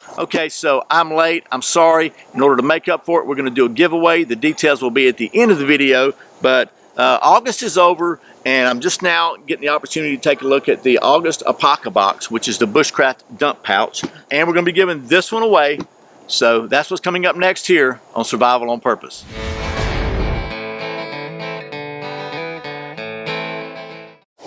Okay, so I'm late. I'm sorry. In order to make up for it, we're going to do a giveaway. The details will be at the end of the video, but August is over, and I'm just now getting the opportunity to take a look at the August Apocabox, which is the Bushcraft Dump Pouch, and we're going to be giving this one away. So that's what's coming up next here on Survival on Purpose.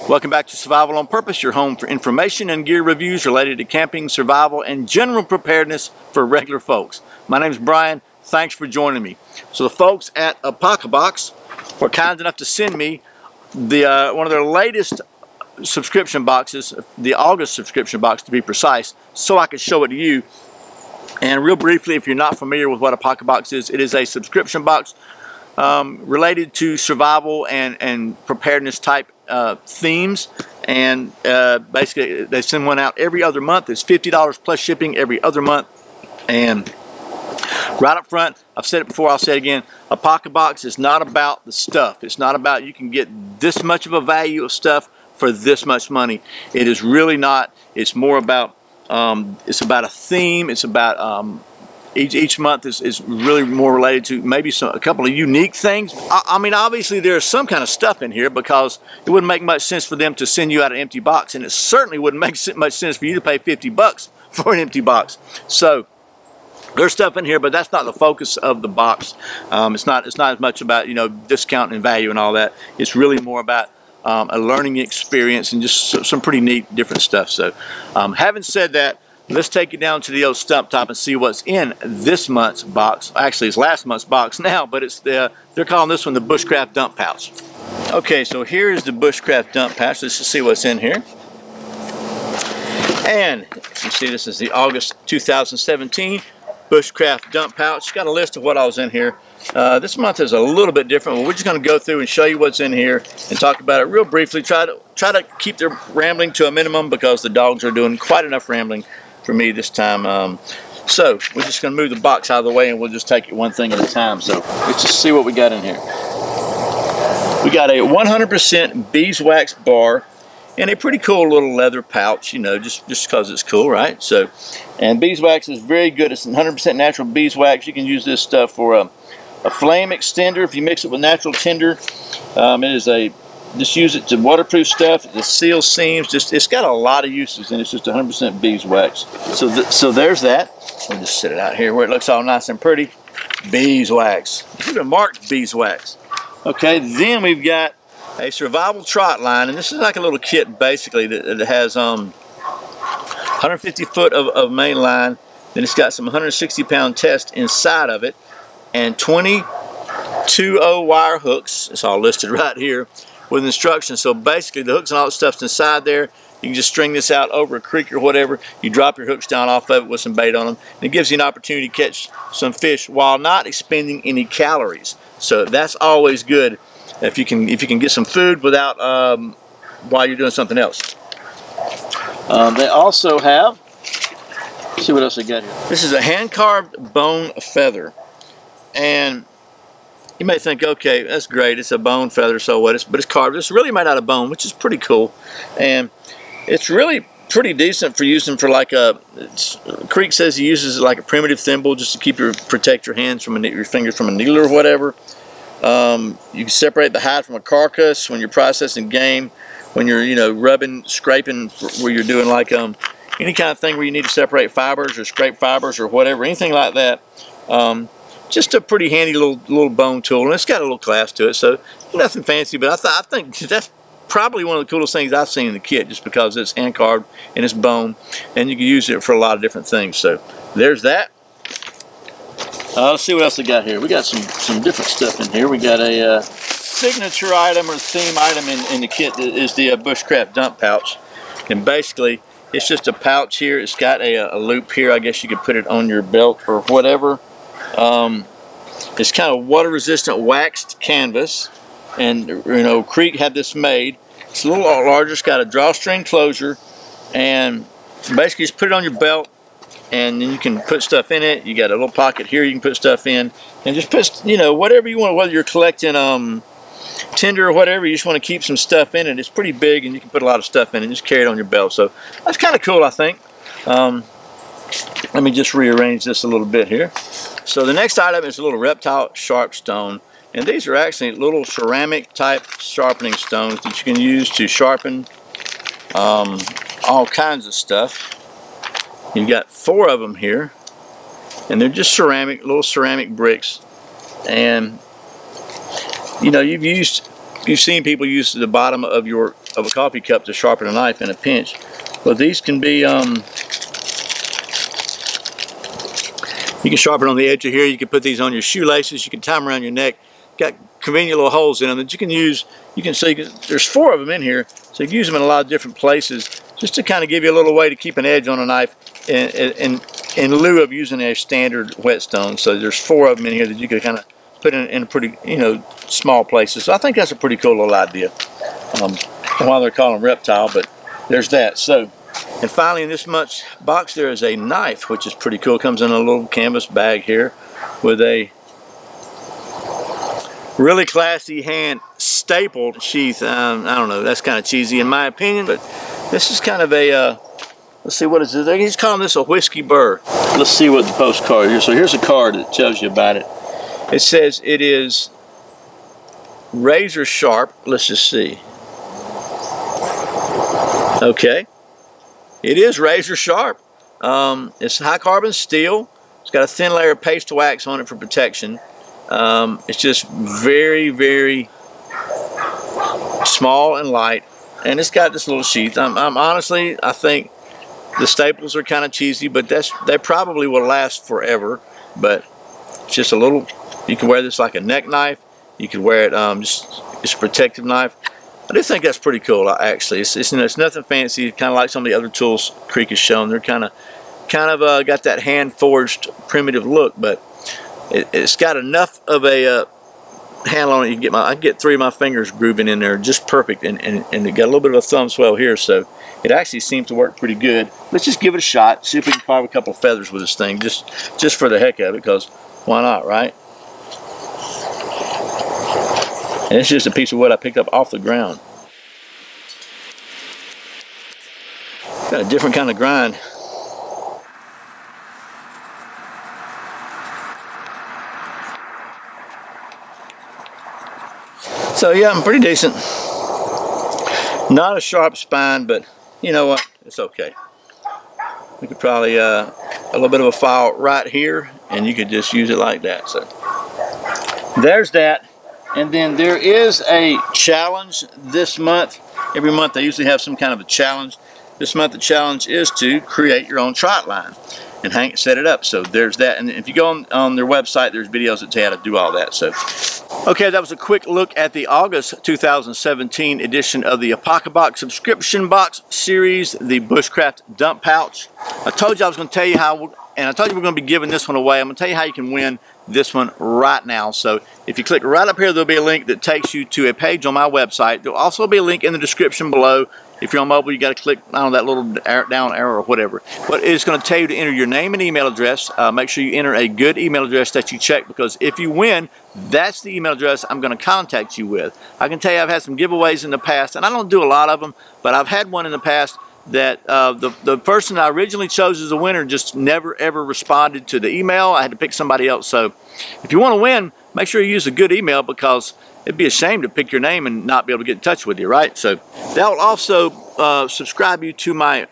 Welcome back to Survival on Purpose, your home for information and gear reviews related to camping, survival, and general preparedness for regular folks. My name is Brian. Thanks for joining me. So the folks at Apocabox were kind enough to send me the one of their latest subscription boxes, the August subscription box to be precise, so I could show it to you. And real briefly, if you're not familiar with what Apocabox is, it is a subscription box related to survival and preparedness type themes, and basically they send one out every other month. It's $50 plus shipping every other month. And right up front, I've said it before, I'll say it again, Apocabox is not about the stuff. It's not about you can get this much of a value of stuff for this much money. It is really not. It's more about it's about a theme. It's about each month is really more related to maybe a couple of unique things. I mean, obviously there's some kind of stuff in here, because it wouldn't make much sense for them to send you out an empty box, and it certainly wouldn't make much sense for you to pay 50 bucks for an empty box. So there's stuff in here, but that's not the focus of the box. It's not as much about, you know, discount and value and all that. It's really more about a learning experience and just some pretty neat different stuff. So having said that, let's take it down to the old stump top and see what's in this month's box. Actually, it's last month's box now, but it's they're calling this one the Bushcraft Dump Pouch. Okay, so here is the Bushcraft Dump Pouch. Let's just see what's in here. And you see, this is the August 2017 Bushcraft Dump Pouch. Got a list of what I was in here. This month is a little bit different, but we're just going to go through and show you what's in here and talk about it real briefly. Try to keep their rambling to a minimum, because the dogs are doing quite enough rambling for me this time. So we're just going to move the box out of the way, and we'll just take it one thing at a time. So let's just see what we got in here. We got a 100% beeswax bar and a pretty cool little leather pouch, you know, just because it's cool, right? So, and beeswax is very good. It's 100% natural beeswax. You can use this stuff for a flame extender if you mix it with natural tinder. Just use it to waterproof stuff, to seal seams. It's got a lot of uses, and it's just 100% beeswax. So there's that. We'll just set it out here where it looks all nice and pretty. Beeswax. It's even marked beeswax. Okay, then we've got a survival Trotline, and this is like a little kit basically that has 150 foot of main line. Then it's got some 160-pound test inside of it, and 20 2.0 wire hooks. It's all listed right here with instructions. So basically the hooks and all that stuff's inside there. You can just string this out over a creek or whatever. You drop your hooks down off of it with some bait on them, and it gives you an opportunity to catch some fish while not expending any calories. So that's always good if you can get some food without while you're doing something else. They also have, let's see what else they got here. This is a hand-carved bone feather, and you may think, okay, that's great, it's a bone feather, so what? But it's carved. It's really made out of bone, which is pretty cool, and it's really pretty decent for using for like Creek says he uses it like a primitive thimble, just to protect your hands from your fingers from a needle or whatever. You can separate the hide from a carcass when you're processing game, when you're, you know, rubbing, scraping, where you're doing like any kind of thing where you need to separate fibers or scrape fibers or whatever, anything like that. Just a pretty handy little bone tool, and it's got a little class to it, so nothing fancy, but I think that's probably one of the coolest things I've seen in the kit, just because it's hand carved and it's bone, and you can use it for a lot of different things. So there's that. Let's see what else we got here. We got some different stuff in here. We got a signature item or theme item in the kit that is the Bushcraft Dump Pouch, and basically it's just a pouch here. It's got a loop here. I guess you could put it on your belt or whatever. It's kind of water resistant waxed canvas, and you know, Creek had this made. It's a little larger. It's got a drawstring closure, and basically just put it on your belt, and then you can put stuff in it. You got a little pocket here you can put stuff in, and just put, you know, whatever you want, whether you're collecting tinder or whatever, you just want to keep some stuff in it. It's pretty big, and you can put a lot of stuff in it and just carry it on your belt. So that's kind of cool, I think. Let me just rearrange this a little bit here. So the next item is a little Reptile sharp stone. And these are actually little ceramic type sharpening stones that you can use to sharpen all kinds of stuff. You've got 4 of them here. And they're just ceramic, little ceramic bricks. And you know, you've seen people use the bottom of a coffee cup to sharpen a knife in a pinch. Well, these can be you can sharpen on the edge of here. You can put these on your shoelaces. You can tie them around your neck. Got convenient little holes in them that you can use. There's 4 of them in here, so you can use them in a lot of different places, just to kind of give you a little way to keep an edge on a knife in lieu of using a standard whetstone. So there's 4 of them in here that you could kind of put in pretty, you know, small places. So I think that's a pretty cool little idea. Why they're calling them Reptile, but there's that. So, and finally in this month's box there is a knife, which is pretty cool. It comes in a little canvas bag here with a really classy hand stapled sheath. I don't know, that's kind of cheesy in my opinion, but this is kind of a, let's see, what is it? He's calling this a whiskey burr. Let's see what the postcard is. So here's a card that tells you about it. It says it is razor sharp. Let's just see. Okay. It is razor sharp. It's high carbon steel. It's got a thin layer of paste wax on it for protection. It's just very, very small and light, and it's got this little sheath. Honestly, I think the staples are kind of cheesy, but they probably will last forever. But it's just a little. You can wear this like a neck knife. You could wear it it's a protective knife. I do think that's pretty cool. Actually, it's nothing fancy. Kind of like some of the other tools Creek has shown. They're kind of got that hand forged primitive look, but it's got enough of a handle on it. I can get 3 of my fingers grooving in there just perfect, and it got a little bit of a thumb swell here, so it actually seems to work pretty good. Let's just give it a shot. See if we can carve a couple of feathers with this thing, just for the heck of it, because why not, right? And it's just a piece of wood I picked up off the ground. Got a different kind of grind. So yeah, I'm pretty decent. Not a sharp spine, but you know what? It's okay. We could probably a little bit of a file right here, and you could just use it like that. So there's that. And then there is a challenge this month. Every month they usually have some kind of a challenge. This month the challenge is to create your own Trotline, and Hank set it up. So there's that. And if you go on their website, there's videos that tell you how to do all that. So okay, that was a quick look at the August 2017 edition of the Apocabox subscription box series, the Bushcraft Dump Pouch. I told you I was going to tell you how, and I told you we're going to be giving this one away. I'm going to tell you how you can win this one right now. So if you click right up here, there'll be a link that takes you to a page on my website. There'll also be a link in the description below. If you're on mobile, you got to click on that little down arrow or whatever. But it's going to tell you to enter your name and email address. Make sure you enter a good email address that you check, because if you win, that's the email address I'm going to contact you with. I can tell you I've had some giveaways in the past, and I don't do a lot of them, but I've had one in the past that the person I originally chose as a winner just never ever responded to the email. I had to pick somebody else. So if you want to win, make sure you use a good email, because it'd be a shame to pick your name and not be able to get in touch with you, right? So that will also subscribe you to my,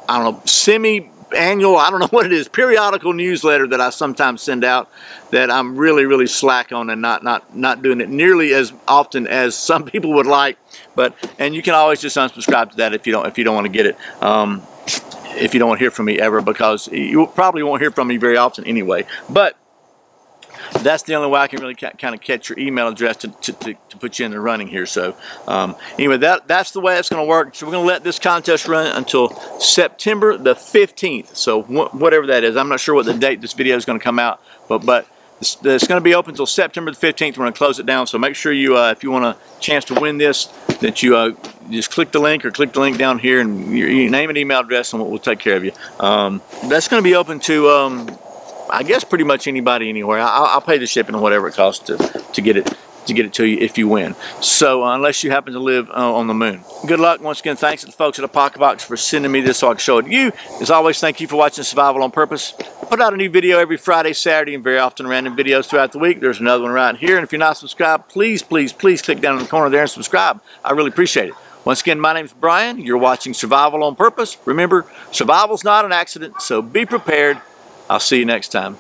I don't know, semi-annual, I don't know what it is, periodical newsletter that I sometimes send out, that I'm really, really slack on and not doing it nearly as often as some people would like. And you can always just unsubscribe to that if you don't want to get it. If you don't want to hear from me ever, because you probably won't hear from me very often anyway. But that's the only way I can really kind of catch your email address to put you in the running here. So anyway, that's the way it's going to work. So we're going to let this contest run until September the 15th. So whatever that is, I'm not sure what the date this video is going to come out, but it's going to be open until September the 15th. We're going to close it down. So make sure you, if you want a chance to win this, that you just click the link down here and your name and email address, and we'll take care of you. That's going to be open to I guess pretty much anybody, anywhere. I'll pay the shipping and whatever it costs to get it to get it to you if you win. So unless you happen to live on the moon. Good luck. Once again, thanks to the folks at Apocabox for sending me this so I can show it to you. As always, thank you for watching Survival on Purpose. I put out a new video every Friday, Saturday, and very often random videos throughout the week. There's another one right here. And if you're not subscribed, please, please, please click down in the corner there and subscribe. I really appreciate it. Once again, my name's Brian. You're watching Survival on Purpose. Remember, survival's not an accident, so be prepared. I'll see you next time.